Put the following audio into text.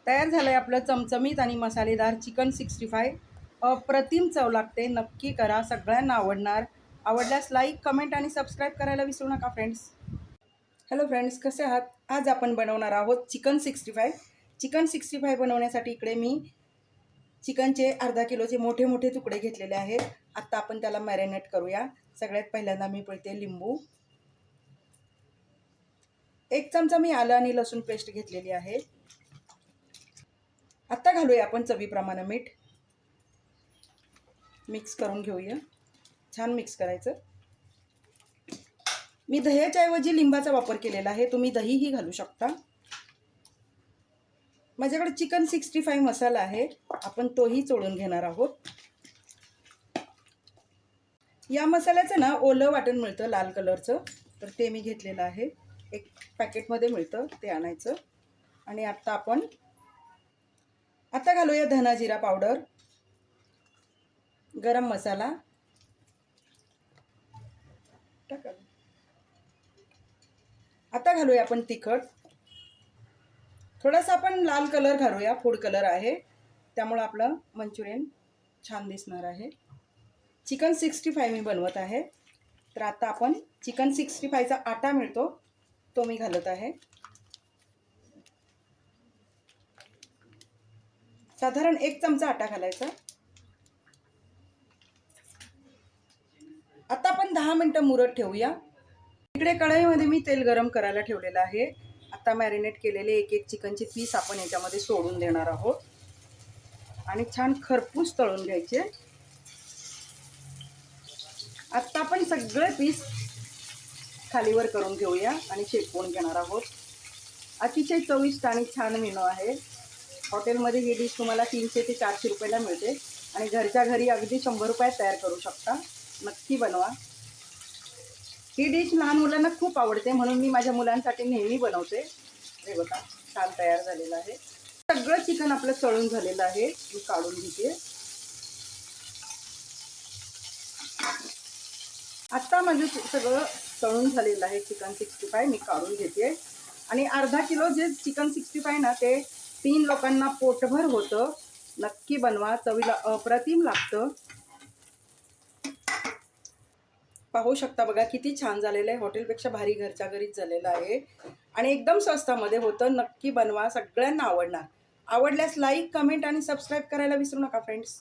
तयार झालं आहे आपलं चमचमीत आणि मसालेदार चिकन 65. अप्रतिम चव लागते. नक्की करा, सगळ्यांना आवडणार. आवडल्यास लाईक, कमेंट आणि सबस्क्राईब करायला विसरू नका फ्रेंड्स. हॅलो फ्रेंड्स, कसे आहात? आज आपण बनवणार आहोत चिकन 65. चिकन 65 बनवण्यासाठी इकडे मी चिकनचे अर्धा किलोचे मोठे मोठे तुकडे घेतलेले आहेत. आत्ता आपण त्याला मॅरिनेट करूया. सगळ्यात पहिल्यांदा मी पिळते लिंबू. 1 चमचा मी आलं आणि लसूण पेस्ट घेतलेली आहे. आता घालूया आपण चवीप्रमाणे मीठ. मिक्स करून घेऊया. छान मिक्स करायचं. मी दह्याच्या ऐवजी लिंबाचा वापर केलेला आहे. तुम्ही दहीही घालू शकता. माझ्याकडे चिकन 65 मसाला आहे, आपण तोही चोळून घेणार आहोत. या मसाल्याचं ना ओलं वाटण मिळतं लाल कलरचं, तर ते मी घेतलेलं आहे. एक पॅकेटमध्ये मिळतं, ते आणायचं. आणि आता घालूया धना जिरा पावडर, गरम मसाला टाका. आता घालूया आपण तिखट. थोडासा आपण लाल कलर घालूया, फूड कलर आहे, त्यामुळे आपलं मंचुरियन छान दिसणार आहे. चिकन 65 मी बनवत आहे. तर आता आपण चिकन 65चा आटा मिळतो, तो मी घालत आहे. साधारण 1 चमचा आटा घालायचा. आता आपण 10 मिनिटं मुरत ठेवूया. इकडे कढईमध्ये मी तेल गरम करायला ठेवलेलं आहे. आता मॅरिनेट केलेले एक एक चिकनचे पीस आपण याच्यामध्ये सोडून देणार आहोत आणि छान खरपूस तळून घ्यायचे. आता आपण सगळे पीस खालीवर करून घेऊया आणि शेकवून घेणार आहोत. अतिशय चविष्ट आणि छान मेनू आहे. हॉटेलमध्ये ही डिश तुम्हाला 300 ते 400 रुपयाला मिळते आणि घरच्या घरी अगदी 100 रुपयात तयार करू शकता. नक्की बनवा. ही डिश लहान मुलांना खूप आवडते, म्हणून मी माझ्या मुलांसाठी नेहमी बनवते. हे बघा, छान तयार झालेलं आहे. सगळं चिकन आपलं तळून झालेलं आहे. मी काढून घेते. आता माझं सगळं तळून झालेलं आहे. चिकन 65 मी काढून घेते. आणि अर्धा किलो जे चिकन 65 ना, ते 3 लोकांना पोटभर होतं. नक्की बनवा, चवीला अप्रतिम लागतं. पाहू शकता बघा किती छान झालेलं आहे. हॉटेलपेक्षा भारी घरच्या घरीच झालेलं आहे आणि एकदम स्वस्तामध्ये होतं. नक्की बनवा, सगळ्यांना आवडणार. आवडल्यास लाईक, कमेंट आणि सबस्क्राईब करायला विसरू नका फ्रेंड्स.